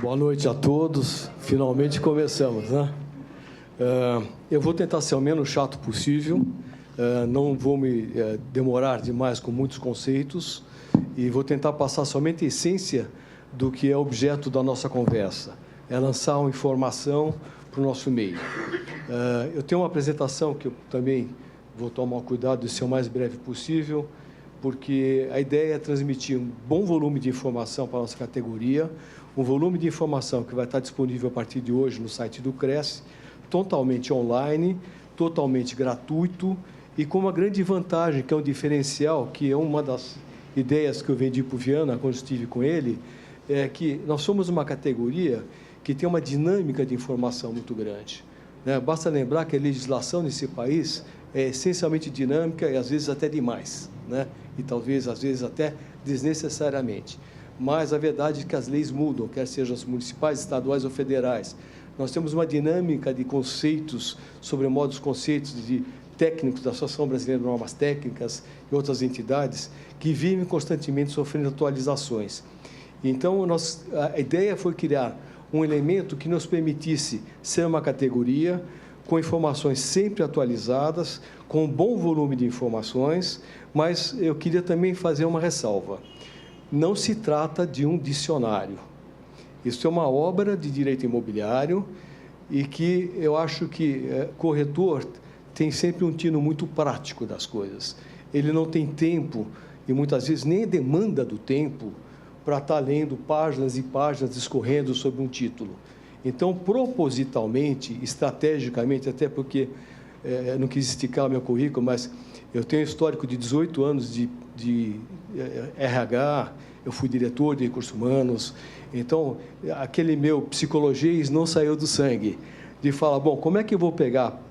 Boa noite a todos. Finalmente começamos, né? Eu vou tentar ser o menos chato possível, não vou me demorar demais com muitos conceitos e vou tentar passar somente a essência do que é objeto da nossa conversa. É lançar uma informação para o nosso meio. Eu tenho uma apresentação que eu também vou tomar cuidado de ser o mais breve possível, porque a ideia é transmitir um bom volume de informação para a nossa categoria, um volume de informação que vai estar disponível a partir de hoje no site do CRES, totalmente online, totalmente gratuito e com uma grande vantagem, que é um diferencial, que é uma das ideias que eu vendi para o Viana quando estive com ele, é que nós somos uma categoria que tem uma dinâmica de informação muito grande, né? Basta lembrar que a legislação nesse país é essencialmente dinâmica e, às vezes, até demais, né? E talvez, às vezes, até desnecessariamente. Mas a verdade é que as leis mudam, quer sejam as municipais, estaduais ou federais. Nós temos uma dinâmica de conceitos, sobremodo os conceitos de técnicos da Associação Brasileira de Normas Técnicas e outras entidades, que vivem constantemente sofrendo atualizações. Então, a ideia foi criar um elemento que nos permitisse ser uma categoria com informações sempre atualizadas, com um bom volume de informações, mas eu queria também fazer uma ressalva. Não se trata de um dicionário. Isso é uma obra de direito imobiliário e que eu acho que corretor tem sempre um tino muito prático das coisas. Ele não tem tempo, e muitas vezes nem demanda do tempo, para estar lendo páginas e páginas discorrendo sobre um título. Então, propositalmente, estrategicamente, até porque não quis esticar o meu currículo, mas eu tenho um histórico de 18 anos de RH, eu fui diretor de recursos humanos, então, aquele meu psicologia não saiu do sangue, de falar, bom, como é que eu vou pegar,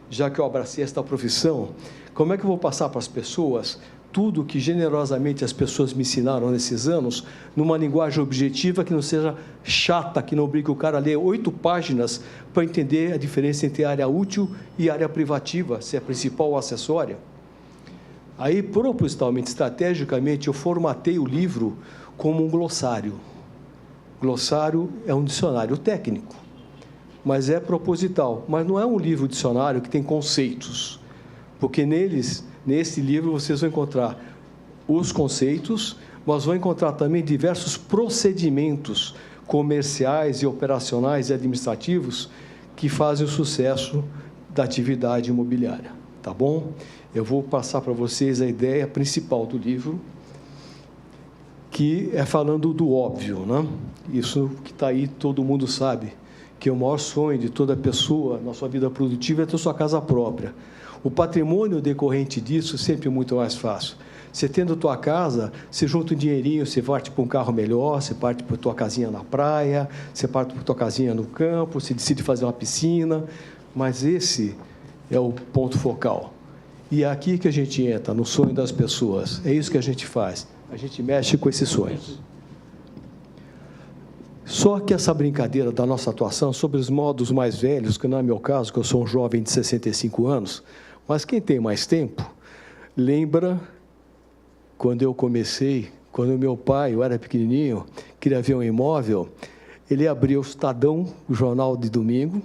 já que eu abracei esta profissão, como é que eu vou passar para as pessoas tudo que generosamente as pessoas me ensinaram nesses anos, numa linguagem objetiva que não seja chata, que não obrigue o cara a ler 8 páginas para entender a diferença entre área útil e área privativa, se é principal ou acessória. Aí, propositalmente, estrategicamente, eu formatei o livro como um glossário. Glossário é um dicionário técnico, mas é proposital. Mas não é um livro dicionário que tem conceitos, porque nesse livro vocês vão encontrar os conceitos, mas vão encontrar também diversos procedimentos comerciais e operacionais e administrativos que fazem o sucesso da atividade imobiliária. Tá bom? Eu vou passar para vocês a ideia principal do livro, que é falando do óbvio, né? Isso que está aí, todo mundo sabe, que o maior sonho de toda pessoa na sua vida produtiva é ter sua casa própria. O patrimônio decorrente disso sempre é muito mais fácil. Você tendo a tua casa, você junta um dinheirinho, você parte para um carro melhor, você parte para a tua casinha na praia, você parte para a tua casinha no campo, você decide fazer uma piscina, mas esse é o ponto focal. E é aqui que a gente entra, no sonho das pessoas. É isso que a gente faz. A gente mexe com esses sonhos. Só que essa brincadeira da nossa atuação sobre os modos mais velhos, que não é meu caso, que eu sou um jovem de 65 anos, mas quem tem mais tempo, lembra quando eu comecei, quando meu pai, eu era pequenininho, queria ver um imóvel, ele abria o Estadão, o jornal de domingo,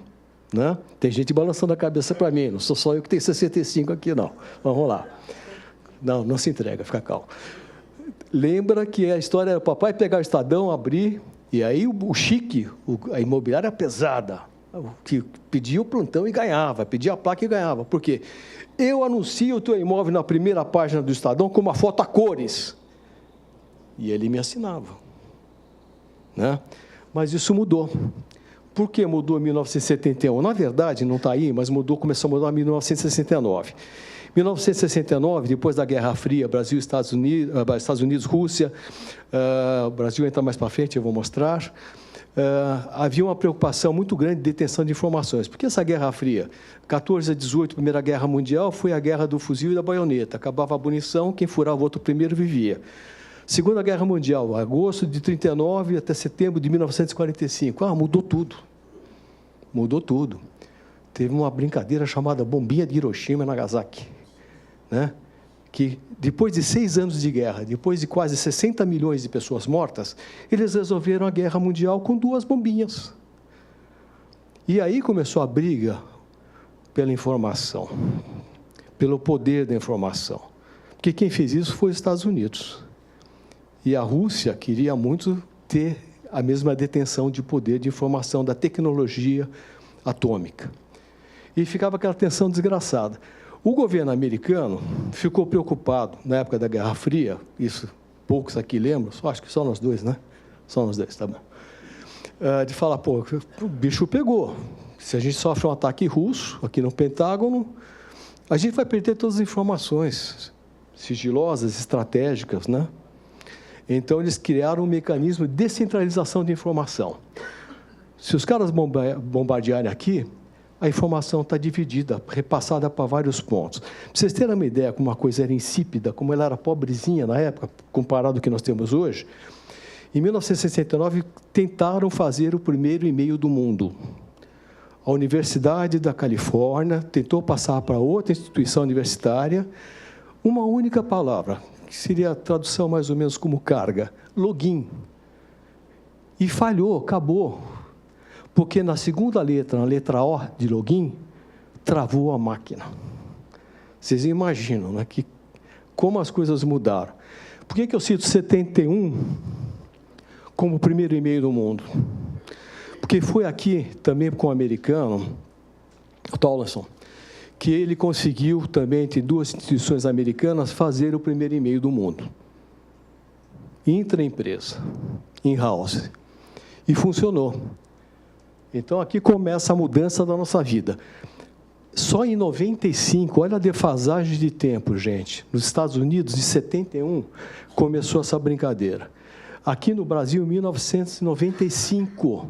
né? Tem gente balançando a cabeça para mim, não sou só eu que tenho 65 aqui, não. Vamos lá. Não se entrega, fica calmo. Lembra que a história era o papai pegar o Estadão, abrir, e aí o chique, a imobiliária pesada, que pedia o plantão e ganhava, pedia a placa e ganhava. Por quê? Eu anuncio o teu imóvel na primeira página do Estadão com uma foto a cores. E ele me assinava, né? Mas isso mudou. Por que mudou em 1971? Na verdade, não está aí, mas mudou, começou a mudar em 1969. 1969, depois da Guerra Fria, Brasil, Estados Unidos, Rússia, o Brasil entra mais para frente, eu vou mostrar, havia uma preocupação muito grande de detenção de informações. Porque essa Guerra Fria, 14 a 18, Primeira Guerra Mundial, foi a guerra do fuzil e da baioneta. Acabava a munição, quem furava o outro primeiro vivia. Segunda Guerra Mundial, agosto de 39 até setembro de 1945. Mudou tudo. Mudou tudo. Teve uma brincadeira chamada Bombinha de Hiroshima e Nagasaki, né? que, depois de 6 anos de guerra, depois de quase 60 milhões de pessoas mortas, eles resolveram a guerra mundial com 2 bombinhas. E aí começou a briga pela informação, pelo poder da informação. Porque quem fez isso foi os Estados Unidos. E a Rússia queria muito ter a mesma detenção de poder de informação da tecnologia atômica. E ficava aquela tensão desgraçada. O governo americano ficou preocupado, na época da Guerra Fria, isso poucos aqui lembram, acho que só nós dois, né? Só nós dois, tá bom. De falar, pô, o bicho pegou. Se a gente sofre um ataque russo, aqui no Pentágono, a gente vai perder todas as informações sigilosas, estratégicas, né? Então, eles criaram um mecanismo de descentralização de informação. Se os caras bombardearem aqui, a informação está dividida, repassada para vários pontos. Para vocês terem uma ideia como uma coisa era insípida, como ela era pobrezinha na época, comparado ao que nós temos hoje, em 1969, tentaram fazer o primeiro e-mail do mundo. A Universidade da Califórnia tentou passar para outra instituição universitária uma única palavra, que seria a tradução mais ou menos como carga, login. E falhou, acabou. Porque na segunda letra, na letra O de login, travou a máquina. Vocês imaginam, né, como as coisas mudaram. Por que eu cito 71 como o primeiro e-mail do mundo? Porque foi aqui, também com o americano, o Townsend, que ele conseguiu, também, entre 2 instituições americanas, fazer o primeiro e-mail do mundo. Intraempresa, in-house. E funcionou. Então, aqui começa a mudança da nossa vida. Só em 95, olha a defasagem de tempo, gente. Nos Estados Unidos, de 71, começou essa brincadeira. Aqui no Brasil, em 1995,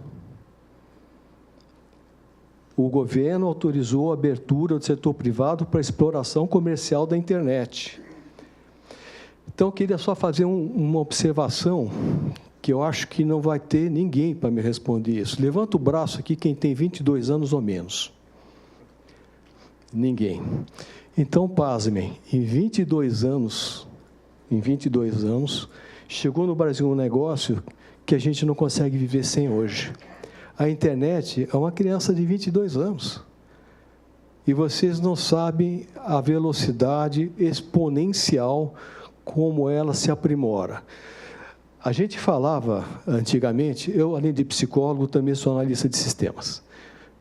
o governo autorizou a abertura do setor privado para a exploração comercial da internet. Então, eu queria só fazer uma observação, que eu acho que não vai ter ninguém para me responder isso. Levanta o braço aqui quem tem 22 anos ou menos. Ninguém. Então, pasmem, em 22 anos, chegou no Brasil um negócio que a gente não consegue viver sem hoje. A internet é uma criança de 22 anos. E vocês não sabem a velocidade exponencial como ela se aprimora. A gente falava, antigamente, eu, além de psicólogo, também sou analista de sistemas.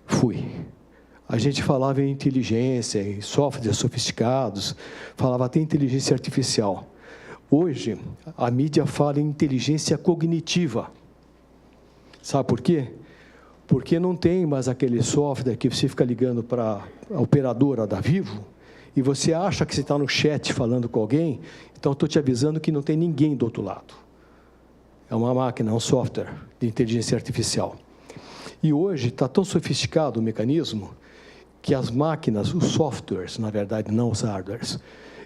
Fui. A gente falava em inteligência, em softwares sofisticados, falava até em inteligência artificial. Hoje, a mídia fala em inteligência cognitiva. Sabe por quê? Porque não tem mais aquele software que você fica ligando para a operadora da Vivo e você acha que você está no chat falando com alguém, então estou te avisando que não tem ninguém do outro lado. É uma máquina, um software de inteligência artificial. E hoje está tão sofisticado o mecanismo que as máquinas, os softwares, na verdade, não os hardwares,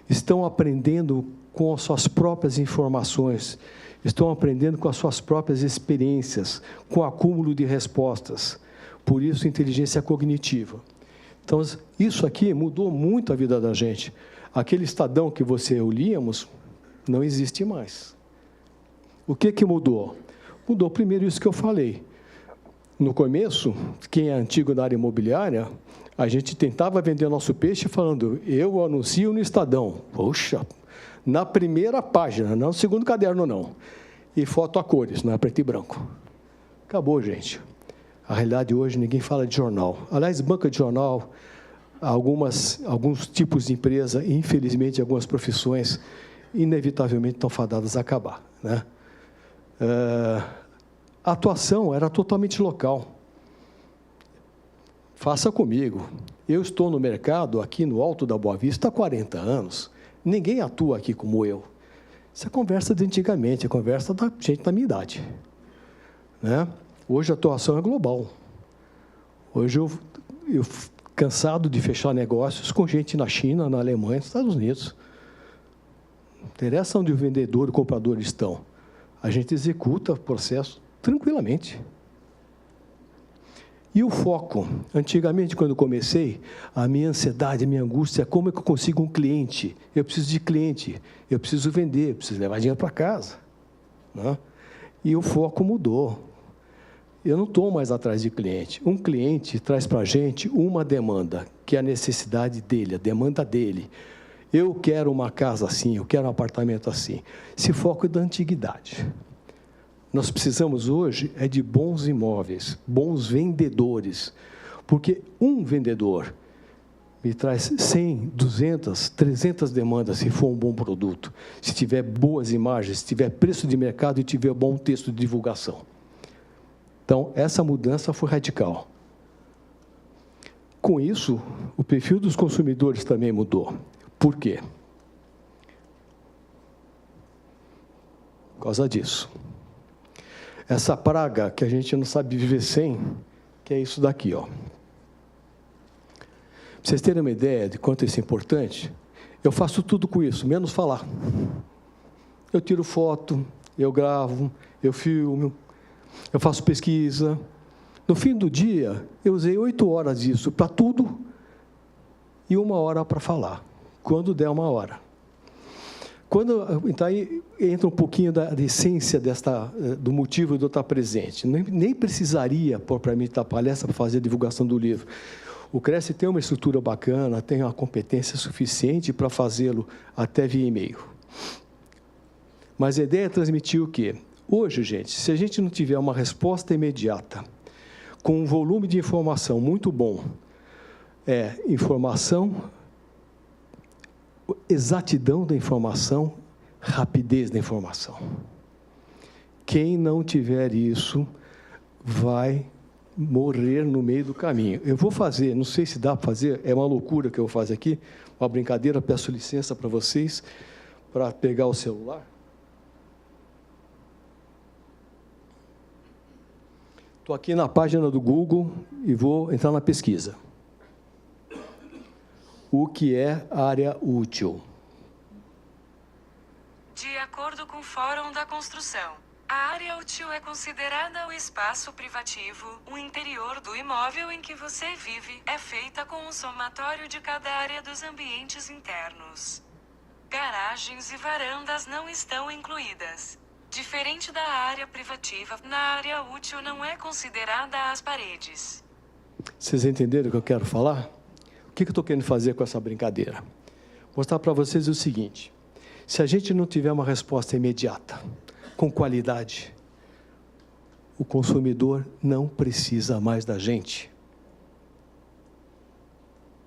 estão aprendendo com as suas próprias informações, estão aprendendo com as suas próprias experiências, com o acúmulo de respostas. Por isso, inteligência cognitiva. Então, isso aqui mudou muito a vida da gente. Aquele Estadão que eu líamos, não existe mais. O que mudou? Mudou primeiro isso que eu falei. No começo, quem é antigo na área imobiliária, a gente tentava vender nosso peixe falando, eu anuncio no Estadão. Poxa, na primeira página, não no segundo caderno, não. E foto a cores, não é preto e branco. Acabou, gente. A realidade hoje, ninguém fala de jornal. Aliás, banca de jornal, alguns tipos de empresa, infelizmente, algumas profissões, inevitavelmente estão fadadas a acabar, né? A atuação era totalmente local. Faça comigo. Eu estou no mercado, aqui no Alto da Boa Vista, há 40 anos. Ninguém atua aqui como eu. Isso é conversa de antigamente, é conversa da gente da minha idade, né? Hoje a atuação é global. Hoje eu cansado de fechar negócios com gente na China, na Alemanha, nos Estados Unidos. Não interessa onde o vendedor e o comprador estão. A gente executa o processo tranquilamente. E o foco, antigamente, quando eu comecei, a minha ansiedade, a minha angústia, como é que eu consigo um cliente? Eu preciso de cliente, eu preciso vender, eu preciso levar dinheiro para casa. Né? E o foco mudou. Eu não estou mais atrás de cliente. Um cliente traz para a gente uma demanda, que é a necessidade dele, a demanda dele. Eu quero uma casa assim, eu quero um apartamento assim. Esse foco é da antiguidade. Nós precisamos hoje é de bons imóveis, bons vendedores, porque um vendedor me traz 100, 200, 300 demandas se for um bom produto, se tiver boas imagens, se tiver preço de mercado e tiver bom texto de divulgação. Então, essa mudança foi radical. Com isso, o perfil dos consumidores também mudou. Por quê? Por causa disso. Essa praga que a gente não sabe viver sem, que é isso daqui, ó. Para vocês terem uma ideia de quanto isso é importante, eu faço tudo com isso, menos falar. Eu tiro foto, eu gravo, eu filmo, eu faço pesquisa. No fim do dia, eu usei 8 horas disso para tudo e 1 hora para falar, quando der 1 hora. Então, aí entra um pouquinho da essência do motivo de eu estar presente. Nem precisaria, propriamente, da palestra para fazer a divulgação do livro. O Cresce tem uma estrutura bacana, tem uma competência suficiente para fazê-lo até via e-mail. Mas a ideia é transmitir o quê? Hoje, gente, se a gente não tiver uma resposta imediata, com um volume de informação muito bom, informação, exatidão da informação, rapidez da informação. Quem não tiver isso, vai morrer no meio do caminho. Eu vou fazer, não sei se dá para fazer, é uma loucura que eu vou fazer aqui, uma brincadeira, peço licença para vocês, para pegar o celular. Estou aqui na página do Google e vou entrar na pesquisa. O que é área útil? De acordo com o Fórum da Construção, a área útil é considerada o espaço privativo, o interior do imóvel em que você vive, é feita com um somatório de cada área dos ambientes internos. Garagens e varandas não estão incluídas. Diferente da área privativa, na área útil não é considerada as paredes. Vocês entenderam o que eu quero falar? O que eu estou querendo fazer com essa brincadeira? Mostrar para vocês o seguinte: se a gente não tiver uma resposta imediata, com qualidade, o consumidor não precisa mais da gente.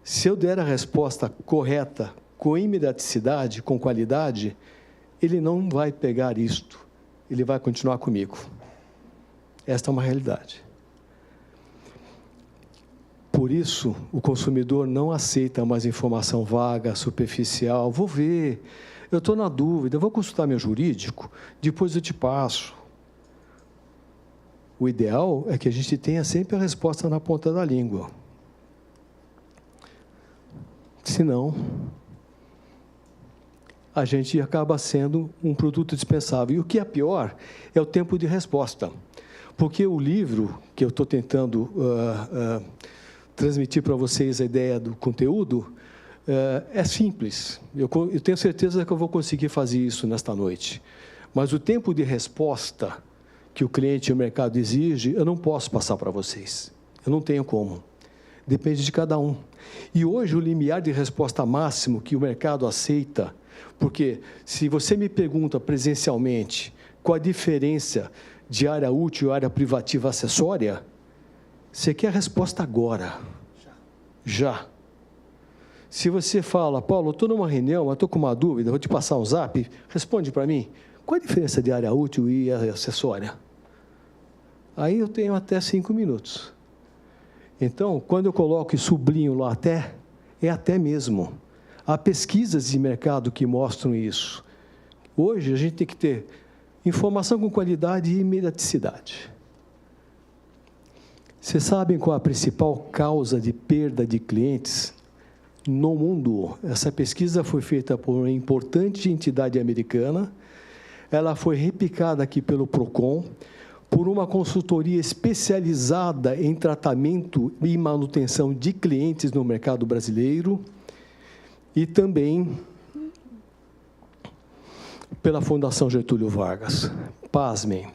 Se eu der a resposta correta, com imediaticidade, com qualidade, ele não vai pegar isto, ele vai continuar comigo. Esta é uma realidade. Por isso, o consumidor não aceita mais informação vaga, superficial. Vou ver, eu estou na dúvida, vou consultar meu jurídico, depois eu te passo. O ideal é que a gente tenha sempre a resposta na ponta da língua. Senão, a gente acaba sendo um produto dispensável. E o que é pior é o tempo de resposta. Porque o livro que eu estou tentando transmitir para vocês a ideia do conteúdo, é simples. Eu tenho certeza que eu vou conseguir fazer isso nesta noite. Mas o tempo de resposta que o cliente e o mercado exige, eu não posso passar para vocês. Eu não tenho como. Depende de cada um. E hoje o limiar de resposta máximo que o mercado aceita, porque se você me pergunta presencialmente qual a diferença de área útil e área privativa acessória, você quer a resposta agora. Já. Se você fala, Paulo, eu estou numa reunião, eu estou com uma dúvida, vou te passar um zap, responde para mim, qual a diferença de área útil e acessória? Aí eu tenho até 5 minutos. Então, quando eu coloco e sublinho lá até, é até mesmo. Há pesquisas de mercado que mostram isso. Hoje, a gente tem que ter informação com qualidade e imediaticidade. Vocês sabem qual a principal causa de perda de clientes no mundo? Essa pesquisa foi feita por uma importante entidade americana. Ela foi replicada aqui pelo Procon. por uma consultoria especializada em tratamento e manutenção de clientes no mercado brasileiro e também pela Fundação Getúlio Vargas. Pasmem,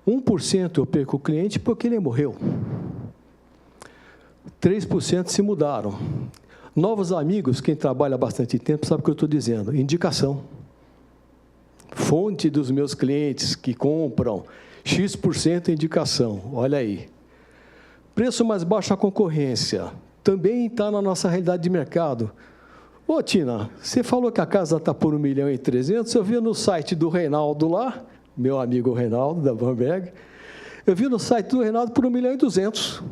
1% eu perco o cliente porque ele morreu. 3% se mudaram. Novos amigos, quem trabalha há bastante tempo sabe o que eu estou dizendo, indicação. Fonte dos meus clientes que compram, X% indicação, olha aí. Preço mais baixo à concorrência, também está na nossa realidade de mercado. Ô, Tina, você falou que a casa está por 1.300.000, eu vi no site do Reinaldo lá, meu amigo Reinaldo, da Bamberg, eu vi no site do Reinaldo por 1.200.000.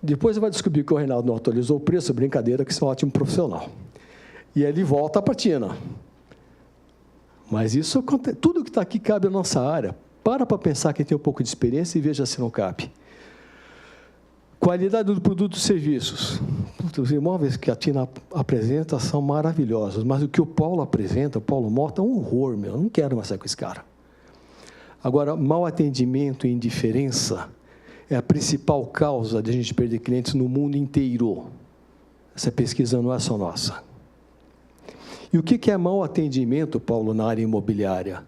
Depois você vai descobrir que o Reinaldo não atualizou o preço, brincadeira, que isso é um ótimo profissional. E ele volta para a Tina. Mas isso acontece, tudo que está aqui cabe à nossa área. Para pensar quem tem um pouco de experiência e veja se não cabe. Qualidade do produto e serviços. Os imóveis que a Tina apresenta são maravilhosos, mas o que o Paulo apresenta, o Paulo Mota, é um horror, meu. Eu não quero mais sair com esse cara. Agora, mau atendimento e indiferença é a principal causa de a gente perder clientes no mundo inteiro. Essa pesquisa não é só nossa. E o que é mau atendimento, Paulo, na área imobiliária?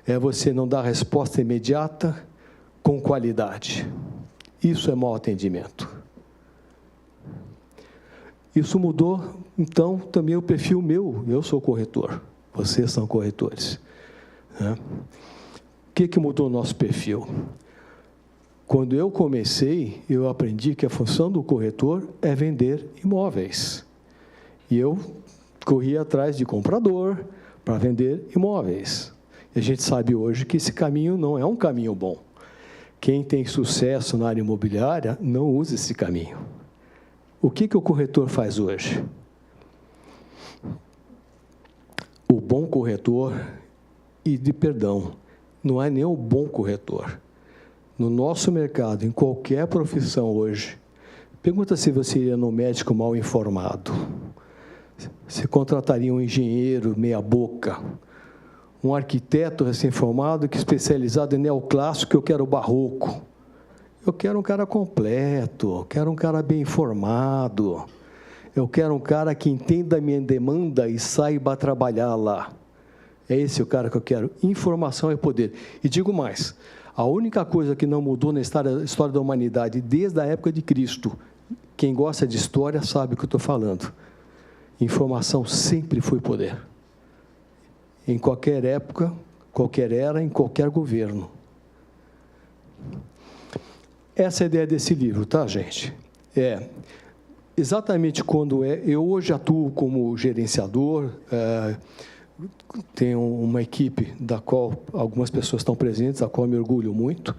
É você não dar resposta imediata com qualidade. Isso é mau atendimento. Isso mudou, então, também o perfil meu. Eu sou corretor, vocês são corretores. O que mudou o nosso perfil? Quando eu comecei, eu aprendi que a função do corretor é vender imóveis. E eu corri atrás de comprador para vender imóveis. E a gente sabe hoje que esse caminho não é um caminho bom. Quem tem sucesso na área imobiliária não usa esse caminho. O que o corretor faz hoje? O bom corretor, não é nem o bom corretor. No nosso mercado, em qualquer profissão hoje, pergunta se você iria no médico mal informado. Você contrataria um engenheiro meia boca, um arquiteto recém-formado que é especializado em neoclássico, eu quero barroco. Eu quero um cara completo, eu quero um cara bem informado, eu quero um cara que entenda a minha demanda e saiba trabalhar lá. É esse o cara que eu quero. Informação é poder. E digo mais, a única coisa que não mudou na história da humanidade desde a época de Cristo, quem gosta de história sabe o que eu estou falando. Informação sempre foi poder. Em qualquer época, qualquer era, em qualquer governo. Essa é a ideia desse livro, tá, gente? Exatamente quando eu hoje atuo como gerenciador, tenho uma equipe da qual algumas pessoas estão presentes, da qual me orgulho muito,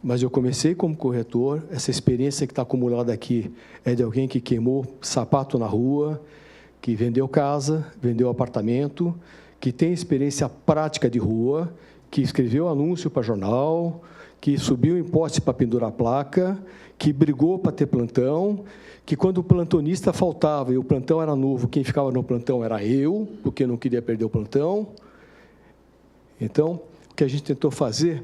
mas eu comecei como corretor. Essa experiência que está acumulada aqui é de alguém que queimou sapato na rua, que vendeu casa, vendeu apartamento, que tem experiência prática de rua, que escreveu anúncio para jornal, que subiu em poste para pendurar placa, que brigou para ter plantão, que quando o plantonista faltava e o plantão era novo, quem ficava no plantão era eu, porque não queria perder o plantão. Então, o que a gente tentou fazer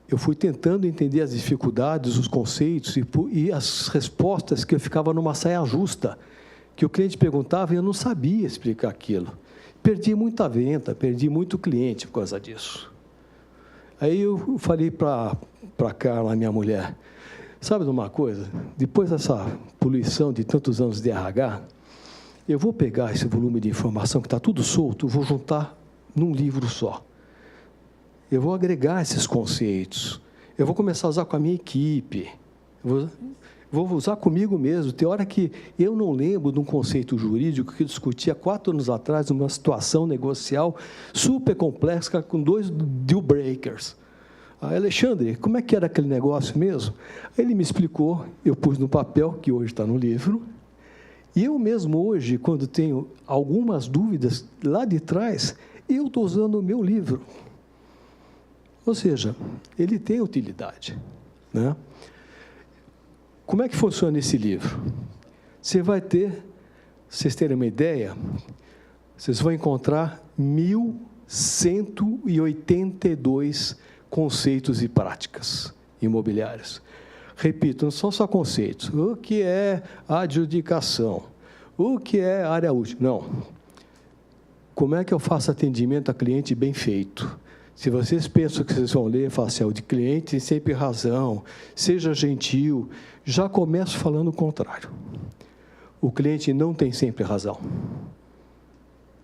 eu fui tentando entender as dificuldades, os conceitos e as respostas, que eu ficava numa saia justa, que o cliente perguntava e eu não sabia explicar aquilo. Perdi muita venda, perdi muito cliente por causa disso. Aí eu falei para a Carla, minha mulher, sabe de uma coisa? Depois dessa poluição de tantos anos de RH, eu vou pegar esse volume de informação que está tudo solto, vou juntar num livro só. Eu vou agregar esses conceitos. Eu vou começar a usar com a minha equipe. Vou usar comigo mesmo. Tem hora que eu não lembro de um conceito jurídico que eu discuti há 4 anos atrás, numa situação negocial super complexa, com 2 deal breakers. Alexandre, como é que era aquele negócio mesmo? Ele me explicou, eu pus no papel, que hoje está no livro, e eu mesmo hoje, quando tenho algumas dúvidas lá de trás, eu estou usando o meu livro. Ou seja, ele tem utilidade, né? Como é que funciona esse livro? Você vai ter, vocês terem uma ideia, vocês vão encontrar 1000 182 conceitos e práticas imobiliárias. Repito, não são só conceitos. O que é adjudicação? O que é área útil? Não. Como é que eu faço atendimento a cliente bem feito? Se vocês pensam que vocês vão ler, falam assim, o de cliente tem sempre razão, seja gentil, já começo falando o contrário. O cliente não tem sempre razão.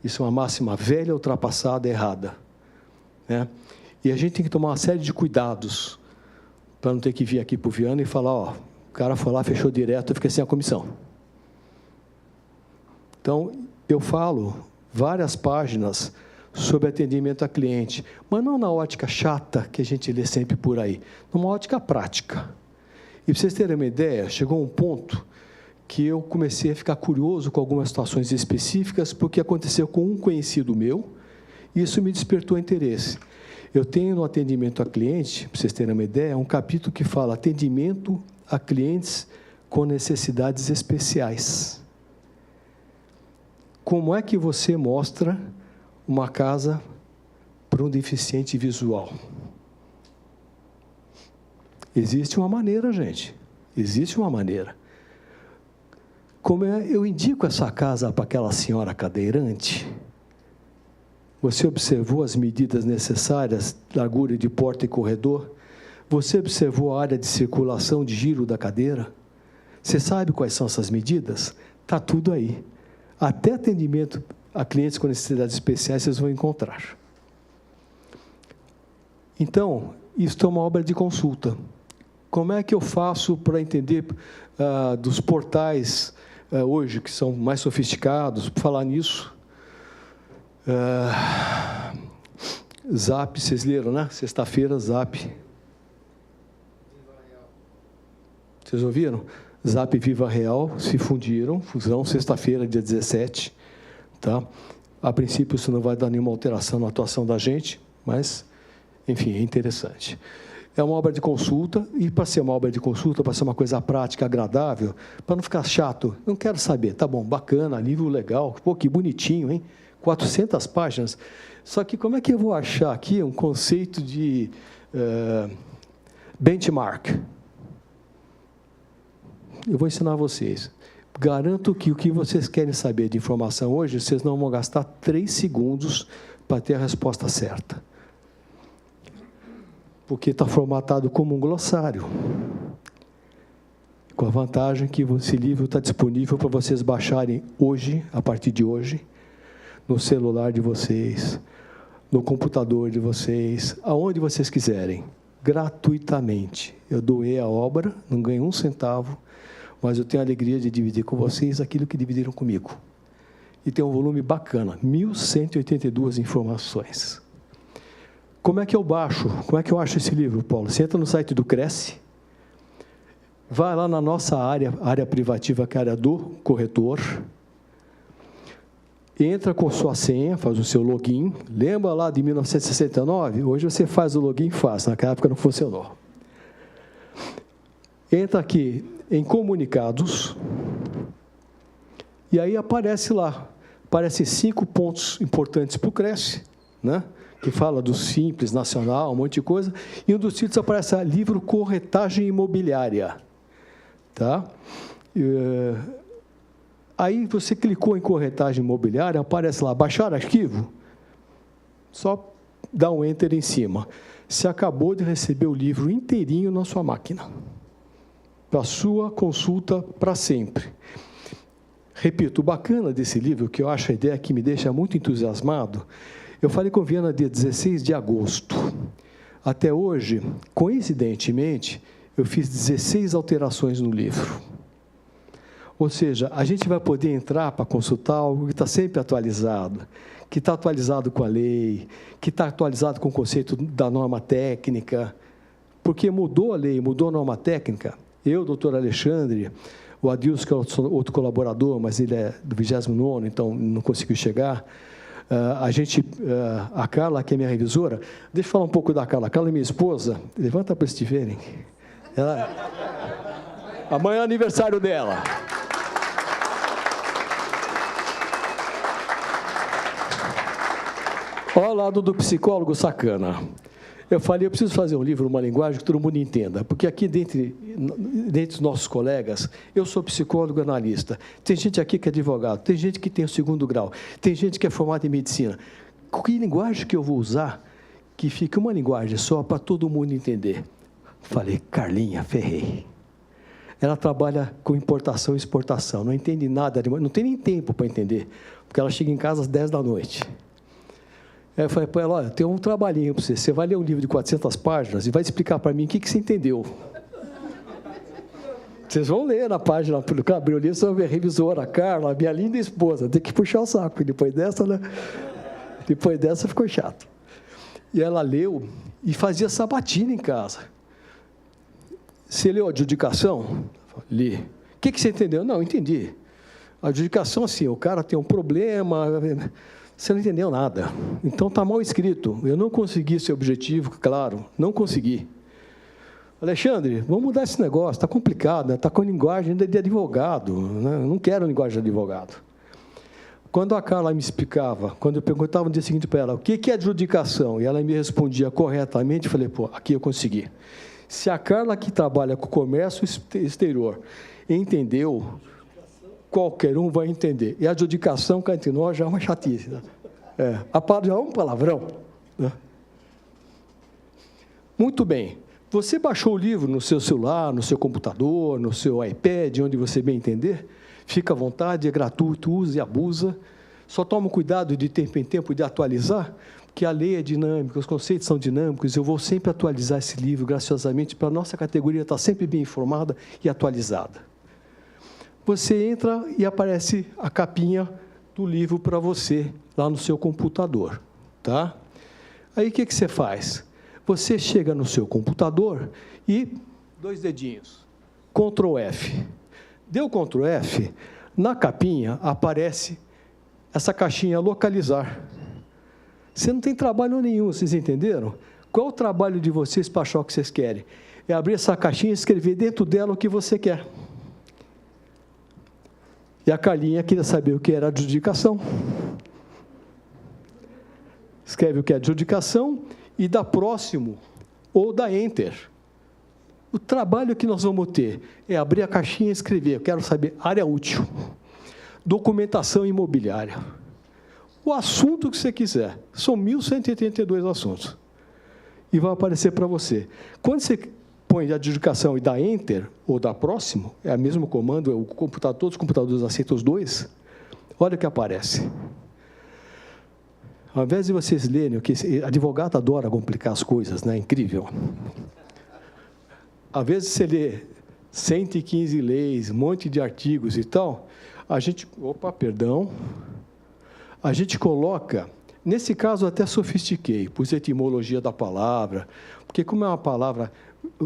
Isso é uma máxima velha, ultrapassada, errada. Né? E a gente tem que tomar uma série de cuidados para não ter que vir aqui para o Viana e falar, ó, o cara foi lá, fechou direto, eu fiquei sem a comissão. Então, eu falo várias páginas sobre atendimento a cliente, mas não na ótica chata que a gente lê sempre por aí, numa ótica prática. E para vocês terem uma ideia, chegou um ponto que eu comecei a ficar curioso com algumas situações específicas, porque aconteceu com um conhecido meu, e isso me despertou interesse. Eu tenho no atendimento a cliente, para vocês terem uma ideia, um capítulo que fala atendimento a clientes com necessidades especiais. Como é que você mostra uma casa para um deficiente visual? Existe uma maneira, gente. Existe uma maneira. Como eu indico essa casa para aquela senhora cadeirante? Você observou as medidas necessárias, largura de porta e corredor? Você observou a área de circulação, de giro da cadeira? Você sabe quais são essas medidas? Está tudo aí. Até atendimento a clientes com necessidades especiais vocês vão encontrar. Então, isso é uma obra de consulta. Como é que eu faço para entender dos portais hoje, que são mais sofisticados, por falar nisso? Zap, vocês leram, né? Sexta-feira, Zap. Vocês ouviram? Zap e Viva Real se fundiram, fusão, sexta-feira, dia 17. Tá? A princípio, isso não vai dar nenhuma alteração na atuação da gente, mas, enfim, é interessante. É uma obra de consulta, e para ser uma obra de consulta, para ser uma coisa prática, agradável, para não ficar chato, não quero saber, tá bom, bacana, livro legal, pô, que bonitinho, hein? 400 páginas. Só que como é que eu vou achar aqui um conceito de benchmark? Eu vou ensinar vocês. Garanto que o que vocês querem saber de informação hoje, vocês não vão gastar 3 segundos para ter a resposta certa. Porque está formatado como um glossário. Com a vantagem que esse livro está disponível para vocês baixarem hoje, a partir de hoje, no celular de vocês, no computador de vocês, aonde vocês quiserem, gratuitamente. Eu doei a obra, não ganhei um centavo, mas eu tenho a alegria de dividir com vocês aquilo que dividiram comigo. E tem um volume bacana, 1.182 informações. Como é que eu baixo? Como é que eu acho esse livro, Paulo? Você entra no site do Cresce, vai lá na nossa área privativa, que é a área do corretor, entra com sua senha, faz o seu login. Lembra lá de 1969? Hoje você faz o login fácil, naquela época não funcionou. Entra aqui em comunicados, e aí aparece lá, aparecem 5 pontos importantes para o Cresce, né? Que fala do Simples, Nacional, um monte de coisa, e um dos títulos aparece livro Corretagem Imobiliária. Tá? Aí você clicou em corretagem imobiliária, aparece lá, baixar arquivo, só dá um enter em cima. Você acabou de receber o livro inteirinho na sua máquina, para a sua consulta para sempre. Repito, o bacana desse livro, que eu acho a ideia que me deixa muito entusiasmado, eu falei com Viana dia 16 de agosto. Até hoje, coincidentemente, eu fiz 16 alterações no livro. Ou seja, a gente vai poder entrar para consultar algo que está sempre atualizado, que está atualizado com a lei, que está atualizado com o conceito da norma técnica, porque mudou a lei, mudou a norma técnica. Eu, doutor Alexandre, o Adilson, que é outro colaborador, mas ele é do 29º, então não conseguiu chegar. A Carla, que é minha revisora, deixa eu falar um pouco da Carla. A Carla é minha esposa, levanta para vocês te verem. Amanhã é aniversário dela. Olha o lado do psicólogo sacana. Eu falei, eu preciso fazer um livro, uma linguagem que todo mundo entenda, porque aqui dentre os nossos colegas, eu sou psicólogo analista, tem gente aqui que é advogado, tem gente que tem o 2º grau, tem gente que é formada em medicina. Que linguagem que eu vou usar que fique uma linguagem só para todo mundo entender? Falei, Carlinha, ferrei. Ela trabalha com importação e exportação, não entende nada, não tem nem tempo para entender, porque ela chega em casa às 10 da noite. Aí eu falei para ela, olha, tem um trabalhinho para você. Você vai ler um livro de 400 páginas e vai explicar para mim o que você entendeu. Vocês vão ler na página, abrir o livro, você vai ver a revisora, a Carla, a minha linda esposa, tem que puxar o saco. E depois dessa, né? Depois dessa ficou chato. E ela leu e fazia sabatina em casa. Você leu a adjudicação? Li. O que você entendeu? Não, entendi. A adjudicação, assim, o cara tem um problema... Você não entendeu nada. Então, está mal escrito. Eu não consegui esse objetivo, claro, não consegui. Alexandre, vamos mudar esse negócio, está complicado, está com linguagem de advogado. Né? Eu não quero linguagem de advogado. Quando a Carla me explicava, quando eu perguntava no dia seguinte para ela, o que é adjudicação? E ela me respondia corretamente, eu falei, pô, aqui eu consegui. Se a Carla, que trabalha com comércio exterior, entendeu... Qualquer um vai entender. E a adjudicação, cá entre nós, já é uma chatice. Né? Já é um palavrão. Né? Muito bem. Você baixou o livro no seu celular, no seu computador, no seu iPad, onde você bem entender? Fica à vontade, é gratuito, use e abusa. Só toma cuidado de tempo em tempo de atualizar, porque a lei é dinâmica, os conceitos são dinâmicos. Eu vou sempre atualizar esse livro, graciosamente, para a nossa categoria estar sempre bem informada e atualizada. Você entra e aparece a capinha do livro para você, lá no seu computador. Tá? Aí, o que você faz? Você chega no seu computador e, 2 dedinhos, Ctrl F. Deu Ctrl F, na capinha aparece essa caixinha localizar. Você não tem trabalho nenhum, vocês entenderam? Qual é o trabalho de vocês para achar o que vocês querem? É abrir essa caixinha e escrever dentro dela o que você quer. E a Carlinha queria saber o que era adjudicação. Escreve o que é adjudicação e dá próximo ou dá Enter. O trabalho que nós vamos ter é abrir a caixinha e escrever. Eu quero saber área útil, documentação imobiliária. O assunto que você quiser. São 1.182 assuntos. E vai aparecer para você. Quando você põe de adjudicação e dá Enter, ou dá próximo, é o mesmo comando, todos os computadores aceitam os dois, olha o que aparece. Ao invés de vocês lerem, advogado adora complicar as coisas, né? Incrível. Às vezes você lê 115 leis, um monte de artigos e tal, a gente coloca, nesse caso até sofistiquei, pus etimologia da palavra, porque como é uma palavra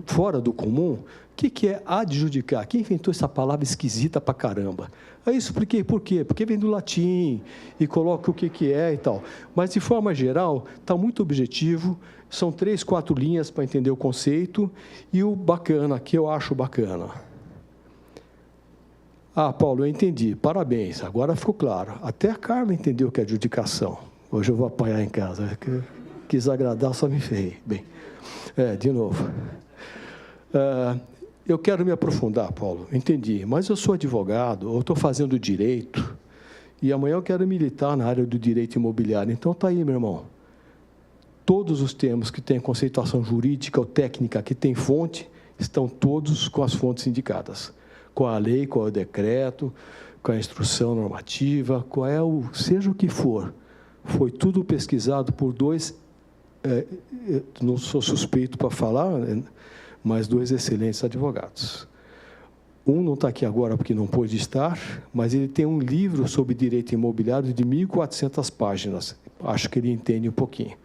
fora do comum, o que é adjudicar? Quem inventou essa palavra esquisita pra caramba? Aí eu expliquei por quê. Porque vem do latim e coloca o que é e tal. Mas, de forma geral, está muito objetivo, são 3, 4 linhas para entender o conceito, e o bacana, que eu acho bacana. Ah, Paulo, eu entendi, parabéns, agora ficou claro. Até a Carla entendeu o que é adjudicação. Hoje eu vou apanhar em casa, quis agradar, só me ferrei. Bem, de novo. Eu quero me aprofundar, Paulo, entendi, mas eu sou advogado, eu estou fazendo direito, e amanhã eu quero militar na área do direito imobiliário. Então, está aí, meu irmão. Todos os termos que têm conceituação jurídica ou técnica, que têm fonte, estão todos com as fontes indicadas. Com a lei, com o decreto, com a instrução normativa, seja o que for. Foi tudo pesquisado por 2, não sou suspeito para falar, mas 2 excelentes advogados. Um não está aqui agora porque não pôde estar, mas ele tem um livro sobre direito imobiliário de 1.400 páginas. Acho que ele entende um pouquinho.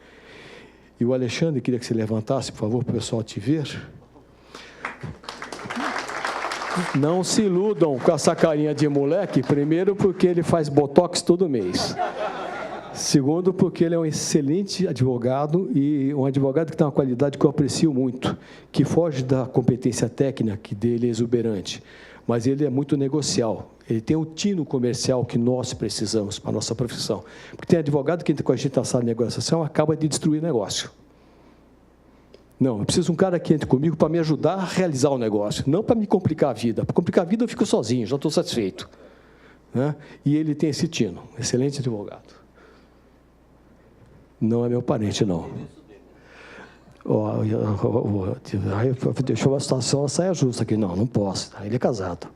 E o Alexandre, queria que você levantasse, por favor, para o pessoal te ver. Não se iludam com essa carinha de moleque, primeiro porque ele faz botox todo mês. Segundo, porque ele é um excelente advogado e um advogado que tem uma qualidade que eu aprecio muito, que foge da competência técnica, que dele é exuberante, mas ele é muito negocial. Ele tem o tino comercial que nós precisamos para a nossa profissão. Porque tem advogado que entra com a gente na sala de negociação acaba de destruir o negócio. Não, eu preciso de um cara que entre comigo para me ajudar a realizar o negócio, não para me complicar a vida. Para complicar a vida eu fico sozinho, já estou satisfeito. Né? E ele tem esse tino, excelente advogado. Não é meu parente, não. Deixa eu ver a situação, a saia justa aqui. Não, não posso. Ele é casado.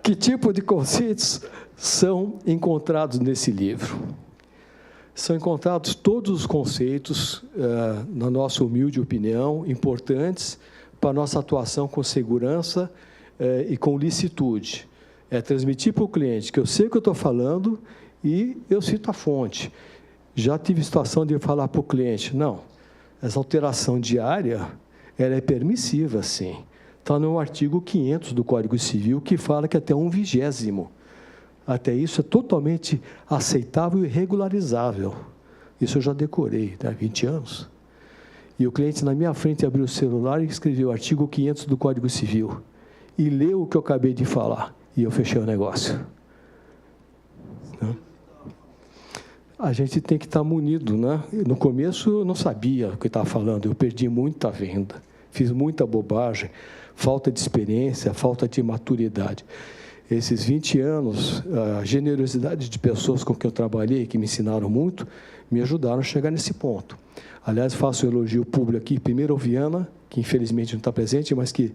Que tipo de conceitos são encontrados nesse livro? São encontrados todos os conceitos, na nossa humilde opinião, importantes para a nossa atuação com segurança e com licitude. É transmitir para o cliente que eu sei o que eu estou falando e eu cito a fonte. Já tive situação de falar para o cliente, não, essa alteração diária ela é permissiva, sim. Está no artigo 500 do Código Civil, que fala que até 1/20. Até isso é totalmente aceitável e regularizável. Isso eu já decorei, há 20 anos. E o cliente, na minha frente, abriu o celular e escreveu o artigo 500 do Código Civil. E leu o que eu acabei de falar. E eu fechei o negócio. A gente tem que estar munido, né? No começo, eu não sabia o que eu estava falando. Eu perdi muita venda. Fiz muita bobagem. Falta de experiência, falta de maturidade. Esses 20 anos, a generosidade de pessoas com quem eu trabalhei, que me ensinaram muito, me ajudaram a chegar nesse ponto. Aliás, faço um elogio público aqui, primeiro ao Viana, que infelizmente não está presente, mas que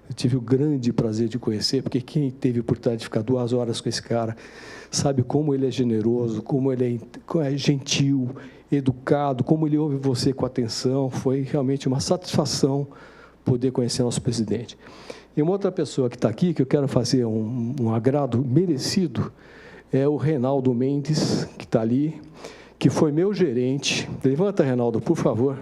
eu tive o grande prazer de conhecer, porque quem teve a oportunidade de ficar 2 horas com esse cara, sabe como ele é generoso, como ele é gentil, educado, como ele ouve você com atenção. Foi realmente uma satisfação poder conhecer nosso presidente. E uma outra pessoa que está aqui, que eu quero fazer um agrado merecido, é o Reinaldo Mendes, que está ali, que foi meu gerente. Levanta, Reinaldo, por favor.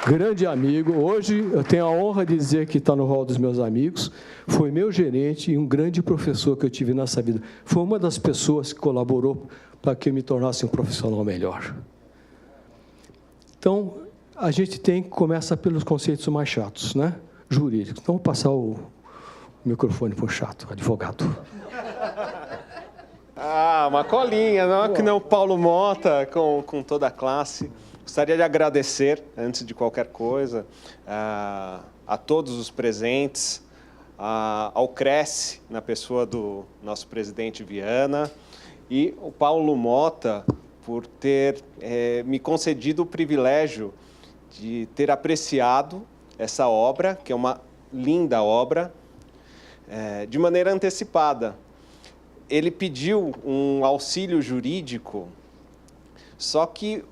Grande amigo. Hoje eu tenho a honra de dizer que está no rol dos meus amigos. Foi meu gerente e um grande professor que eu tive nessa vida. Foi uma das pessoas que colaborou para que eu me tornasse um profissional melhor. Então, a gente começa pelos conceitos mais chatos, né? Jurídicos. Então, vou passar o microfone para o chato, advogado. Uma colinha, não? Que não o Paulo Mota, com toda a classe. Gostaria de agradecer, antes de qualquer coisa, a todos os presentes, ao Cresce, na pessoa do nosso presidente Viana, e o Paulo Mota, por ter me concedido o privilégio de ter apreciado essa obra, que é uma linda obra, de maneira antecipada. Ele pediu um auxílio jurídico, só que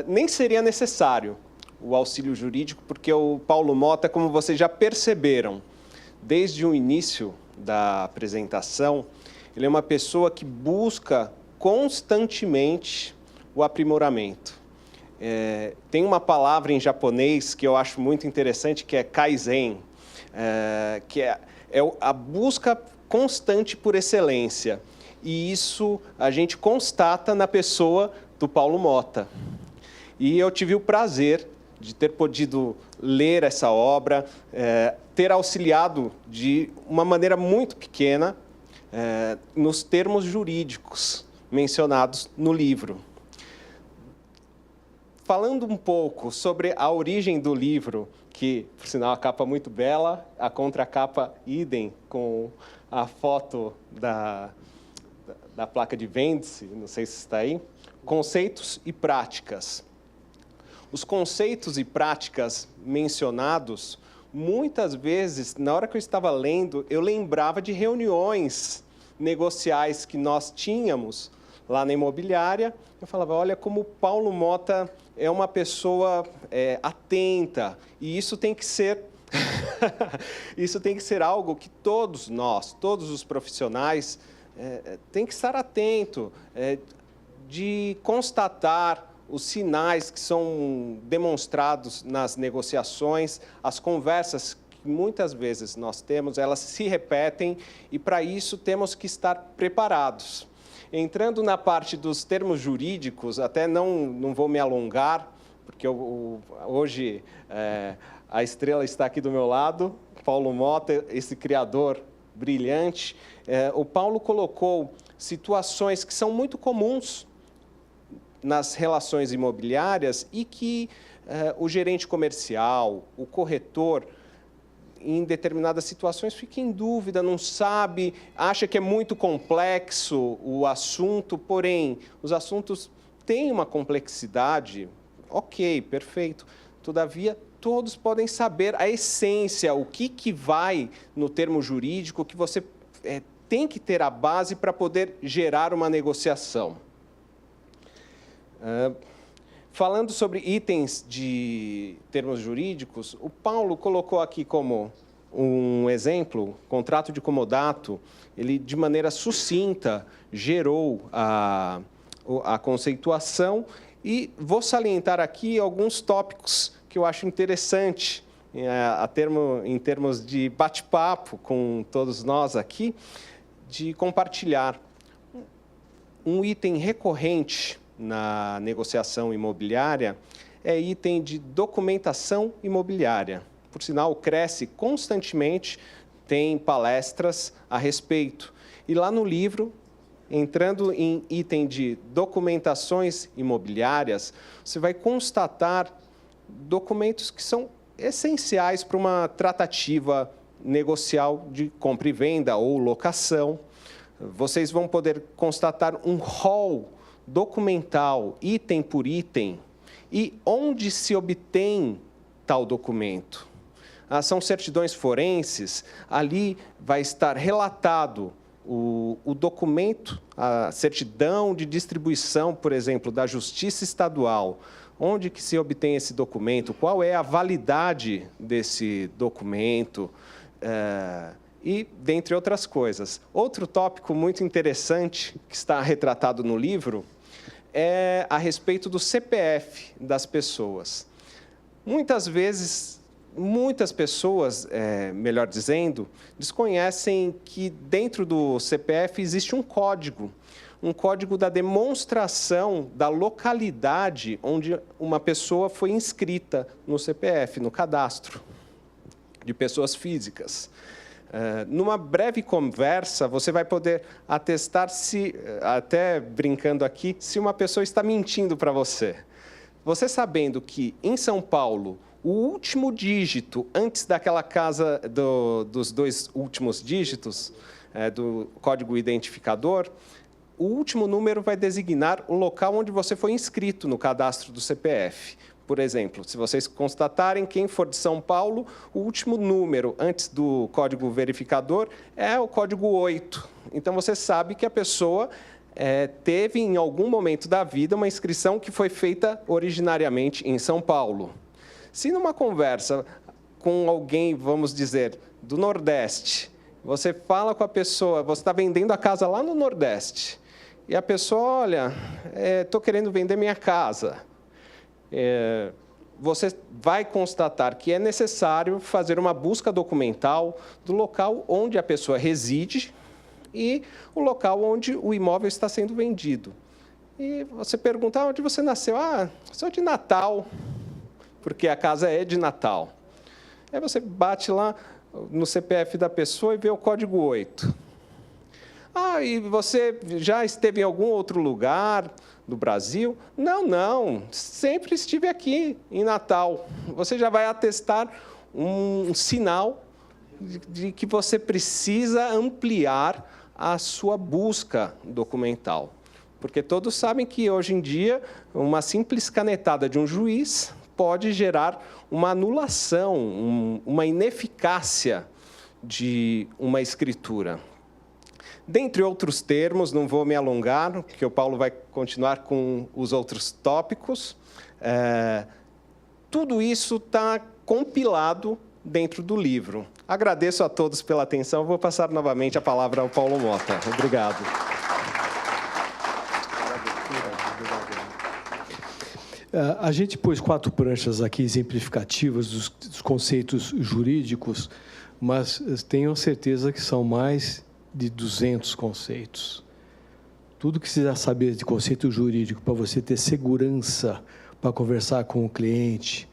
nem seria necessário o auxílio jurídico, porque o Paulo Mota, como vocês já perceberam, desde o início da apresentação, ele é uma pessoa que busca constantemente o aprimoramento. Tem uma palavra em japonês que eu acho muito interessante, que é Kaizen, que é a busca constante por excelência. E isso a gente constata na pessoa do Paulo Mota. E eu tive o prazer de ter podido ler essa obra, ter auxiliado de uma maneira muito pequena nos termos jurídicos mencionados no livro. Falando um pouco sobre a origem do livro, que, por sinal, a capa muito bela, a contracapa idem, com a foto da placa de vende-se, não sei se está aí, conceitos e práticas. Os conceitos e práticas mencionados, muitas vezes, na hora que eu estava lendo, eu lembrava de reuniões negociais que nós tínhamos lá na imobiliária. Eu falava, olha como o Paulo Mota é uma pessoa atenta, e isso tem que ser isso tem que ser algo que todos nós, todos os profissionais, tem que estar atento, de constatar os sinais que são demonstrados nas negociações, as conversas que muitas vezes nós temos, elas se repetem, e para isso temos que estar preparados. Entrando na parte dos termos jurídicos, até não vou me alongar, porque hoje a estrela está aqui do meu lado, Paulo Motta, esse criador brilhante. O Paulo colocou situações que são muito comuns nas relações imobiliárias e que o gerente comercial, o corretor, em determinadas situações fica em dúvida, não sabe, acha que é muito complexo o assunto, porém, os assuntos têm uma complexidade, ok, perfeito. Todavia, todos podem saber a essência, o que vai no termo jurídico, que você tem que ter a base para poder gerar uma negociação. Falando sobre itens de termos jurídicos, o Paulo colocou aqui como um exemplo, contrato de comodato, ele de maneira sucinta gerou a conceituação e vou salientar aqui alguns tópicos que eu acho interessante em termos de bate-papo com todos nós aqui, de compartilhar. Um item recorrente na negociação imobiliária é item de documentação imobiliária. Por sinal, cresce constantemente, tem palestras a respeito. E lá no livro, entrando em item de documentações imobiliárias, você vai constatar documentos que são essenciais para uma tratativa negocial de compra e venda ou locação. Vocês vão poder constatar um rol documental, item por item, e onde se obtém tal documento. São certidões forenses, ali vai estar relatado o documento, a certidão de distribuição, por exemplo, da Justiça Estadual. Onde que se obtém esse documento? Qual é a validade desse documento? E, dentre outras coisas. Outro tópico muito interessante que está retratado no livro é a respeito do CPF das pessoas. Muitas vezes, muitas pessoas, melhor dizendo, desconhecem que dentro do CPF existe um código da demonstração da localidade onde uma pessoa foi inscrita no CPF, no cadastro de pessoas físicas. Numa breve conversa, você vai poder atestar se, até brincando aqui, se uma pessoa está mentindo para você. Você sabendo que, em São Paulo, o último dígito, antes daquela casa dos dois últimos dígitos do código identificador, o último número vai designar o local onde você foi inscrito no cadastro do CPF. Por exemplo, se vocês constatarem, quem for de São Paulo, o último número antes do código verificador é o código 8. Então, você sabe que a pessoa teve, em algum momento da vida, uma inscrição que foi feita originariamente em São Paulo. Se numa conversa com alguém, vamos dizer, do Nordeste, você fala com a pessoa, você está vendendo a casa lá no Nordeste, e a pessoa, olha, estou querendo vender minha casa. Você vai constatar que é necessário fazer uma busca documental do local onde a pessoa reside e o local onde o imóvel está sendo vendido. E você pergunta, onde você nasceu? Sou de Natal, porque a casa é de Natal. Aí você bate lá no CPF da pessoa e vê o código 8. E você já esteve em algum outro lugar do Brasil? Não, sempre estive aqui, em Natal. Você já vai atestar um sinal de que você precisa ampliar a sua busca documental. Porque todos sabem que, hoje em dia, uma simples canetada de um juiz pode gerar uma anulação, uma ineficácia de uma escritura. Dentre outros termos, não vou me alongar, porque o Paulo vai continuar com os outros tópicos. Tudo isso está compilado dentro do livro. Agradeço a todos pela atenção. Vou passar novamente a palavra ao Paulo Motta. Obrigado. A gente pôs 4 pranchas aqui exemplificativas dos conceitos jurídicos, mas tenho certeza que são mais de 200 conceitos. Tudo que você precisa saber de conceito jurídico para você ter segurança para conversar com o cliente,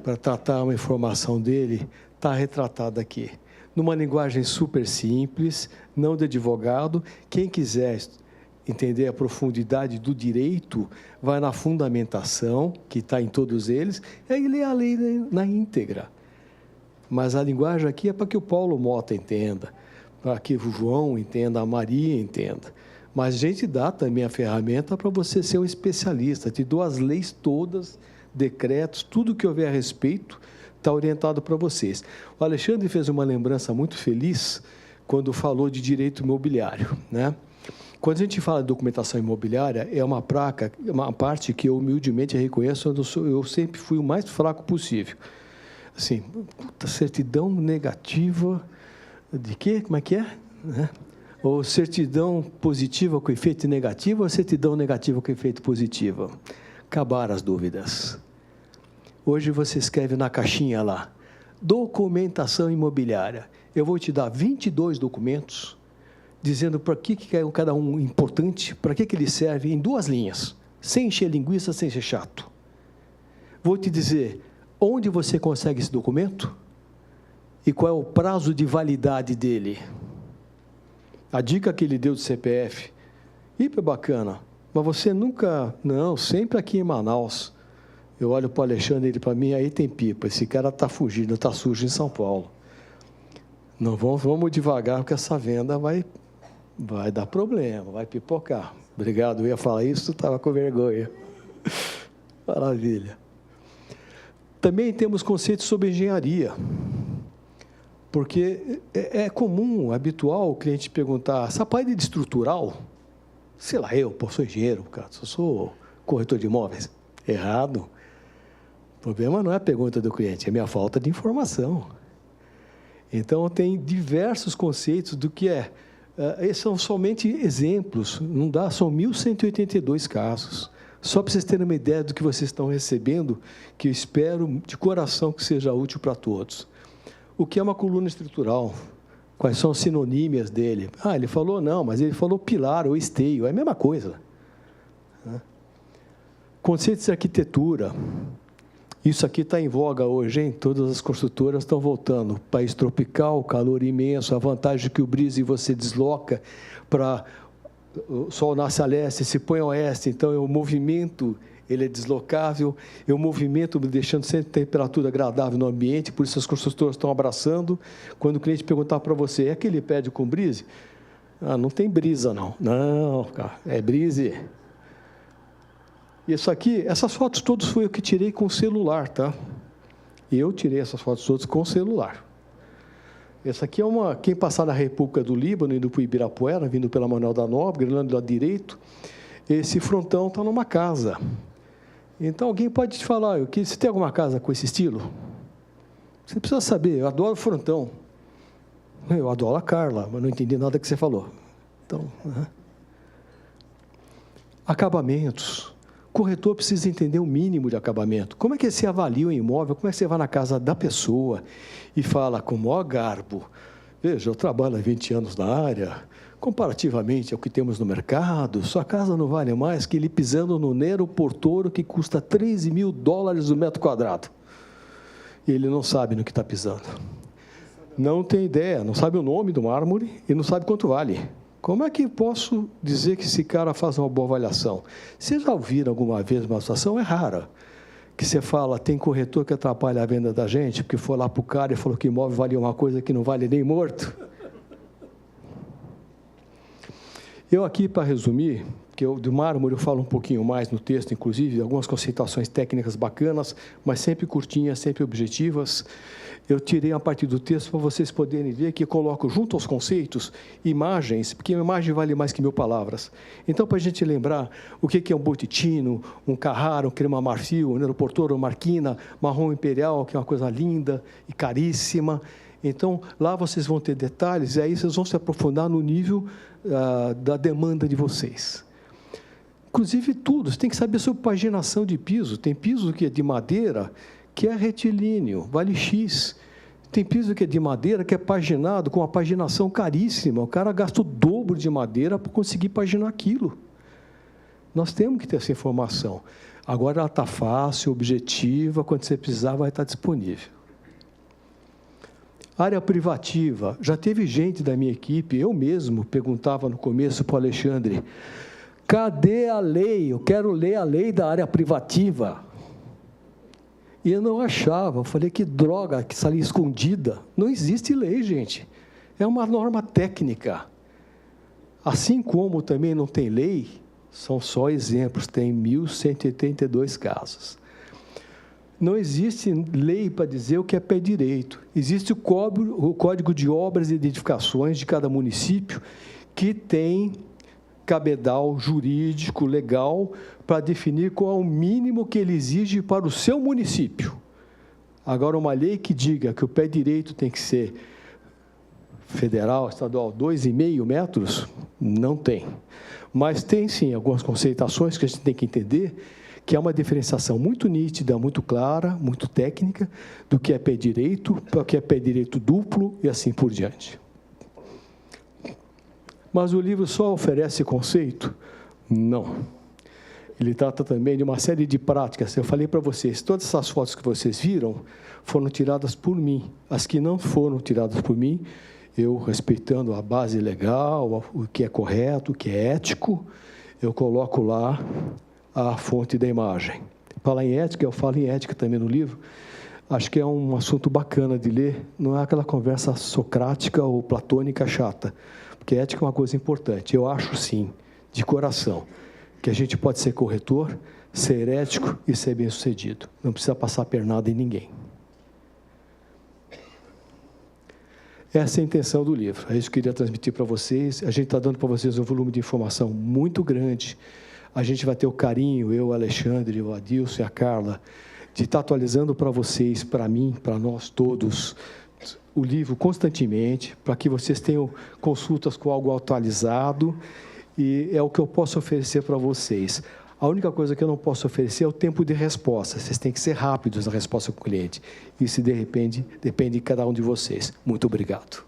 para tratar uma informação dele, está retratada aqui. Numa linguagem super simples, não de advogado. Quem quiser entender a profundidade do direito, vai na fundamentação, que está em todos eles, e aí lê a lei na íntegra. Mas a linguagem aqui é para que o Paulo Mota entenda, para que o João entenda, a Maria entenda. Mas a gente dá também a ferramenta para você ser um especialista. Te dou as leis todas, decretos, tudo que houver a respeito, está orientado para vocês. O Alexandre fez uma lembrança muito feliz quando falou de direito imobiliário, né? Quando a gente fala de documentação imobiliária, é uma parte que eu humildemente reconheço, eu sempre fui o mais fraco possível. Assim, certidão negativa de quê? Como é que é? Ou certidão positiva com efeito negativo, ou certidão negativa com efeito positivo? Acabaram as dúvidas. Hoje você escreve na caixinha lá, documentação imobiliária. Eu vou te dar 22 documentos, dizendo para que é cada um importante, para que ele serve, em 2 linhas, sem encher linguiça, sem ser chato. Vou te dizer onde você consegue esse documento e qual é o prazo de validade dele. A dica que ele deu do CPF, hiper bacana, mas você nunca, não, sempre aqui em Manaus. Eu olho para o Alexandre, ele para mim, aí tem pipa, esse cara está fugindo, está sujo em São Paulo. Não, vamos devagar, porque essa venda vai dar problema, vai pipocar. Obrigado, eu ia falar isso, estava com vergonha. Maravilha. Também temos conceitos sobre engenharia, porque é comum, habitual, o cliente perguntar, essa parede estrutural, sei lá, eu sou engenheiro, cara, sou corretor de imóveis. Errado. O problema não é a pergunta do cliente, é a minha falta de informação. Então, tem diversos conceitos do que é. Esses são somente exemplos, não dá, são 1.182 casos. Só para vocês terem uma ideia do que vocês estão recebendo, que eu espero de coração que seja útil para todos. O que é uma coluna estrutural? Quais são as sinonímias dele? Ele falou não, mas ele falou pilar ou esteio, é a mesma coisa. Conceitos de arquitetura. Isso aqui está em voga hoje, hein? Todas as construtoras estão voltando. País tropical, calor imenso, a vantagem que o brise você desloca para... O sol nasce a leste, se põe a oeste, então o movimento ele é deslocável, o movimento deixando sempre temperatura agradável no ambiente, por isso as construtoras estão abraçando. Quando o cliente perguntar para você, é aquele prédio com brise? Não tem brisa, não. Não, cara, é brise. Isso aqui, essas fotos todas foi eu que tirei com o celular, tá? Eu tirei essas fotos todas com o celular. Essa aqui é quem passar na República do Líbano, indo para o Ibirapuera, vindo pela Manuel da Nóbrega, olhando do lado direito, esse frontão está numa casa. Então, alguém pode te falar, você tem alguma casa com esse estilo? Você precisa saber, eu adoro frontão. Eu adoro a Carla, mas não entendi nada que você falou. Então, Acabamentos. O corretor precisa entender o mínimo de acabamento. Como é que você avalia o imóvel? Como é que você vai na casa da pessoa e fala com o maior garbo? Veja, eu trabalho há 20 anos na área, comparativamente ao que temos no mercado, sua casa não vale mais que ele pisando no Nero Portoro, que custa $13.000 o metro quadrado. E ele não sabe no que está pisando. Não tem ideia, não sabe o nome do mármore e não sabe quanto vale. Como é que posso dizer que esse cara faz uma boa avaliação? Vocês já ouviram alguma vez uma situação? É rara. Que você fala, tem corretor que atrapalha a venda da gente, porque foi lá para o cara e falou que imóvel valia uma coisa que não vale nem morto. Eu aqui, para resumir, que do mármore eu falo um pouquinho mais no texto, inclusive, algumas conceituações técnicas bacanas, mas sempre curtinhas, sempre objetivas. Eu tirei a partir do texto para vocês poderem ver que eu coloco junto aos conceitos imagens, porque a imagem vale mais que 1000 palavras. Então, para a gente lembrar o que é um Botticino, um Carrara, um crema marfil, um Nero Portoro, Marquina, marrom imperial, que é uma coisa linda e caríssima. Então, lá vocês vão ter detalhes, e aí vocês vão se aprofundar no nível da demanda de vocês. Inclusive, tudo. Você tem que saber sobre paginação de piso. Tem piso que é de madeira, que é retilíneo, vale X. Tem piso que é de madeira, que é paginado, com uma paginação caríssima. O cara gasta o dobro de madeira para conseguir paginar aquilo. Nós temos que ter essa informação. Agora ela está fácil, objetiva, quando você precisar vai estar disponível. Área privativa. Já teve gente da minha equipe, eu mesmo perguntava no começo para o Alexandre, cadê a lei? Eu quero ler a lei da área privativa. E eu não achava. Eu falei, que droga, que está ali escondida. Não existe lei, gente. É uma norma técnica. Assim como também não tem lei, são só exemplos, tem 1.182 casos. Não existe lei para dizer o que é pé direito. Existe o Código de Obras e Edificações de cada município, que tem cabedal jurídico, legal, para definir qual é o mínimo que ele exige para o seu município. Agora, uma lei que diga que o pé direito tem que ser federal, estadual, 2,5 metros, não tem. Mas tem, sim, algumas conceituações que a gente tem que entender, que é uma diferenciação muito nítida, muito clara, muito técnica, do que é pé direito, para o que é pé direito duplo e assim por diante. Mas o livro só oferece conceito? Não. Ele trata também de uma série de práticas. Eu falei para vocês, todas essas fotos que vocês viram foram tiradas por mim. As que não foram tiradas por mim, eu, respeitando a base legal, o que é correto, o que é ético, eu coloco lá a fonte da imagem. Falar em ética, eu falo em ética também no livro, acho que é um assunto bacana de ler, não é aquela conversa socrática ou platônica chata, porque ética é uma coisa importante. Eu acho, sim, de coração, que a gente pode ser corretor, ser ético e ser bem-sucedido. Não precisa passar pernada em ninguém. Essa é a intenção do livro, é isso que eu queria transmitir para vocês. A gente está dando para vocês um volume de informação muito grande. A gente vai ter o carinho, eu, o Alexandre, o Adilson e a Carla, de estar atualizando para vocês, para mim, para nós todos, o livro constantemente, para que vocês tenham consultas com algo atualizado, e é o que eu posso oferecer para vocês. A única coisa que eu não posso oferecer é o tempo de resposta. Vocês têm que ser rápidos na resposta com o cliente. Isso depende de cada um de vocês. Muito obrigado.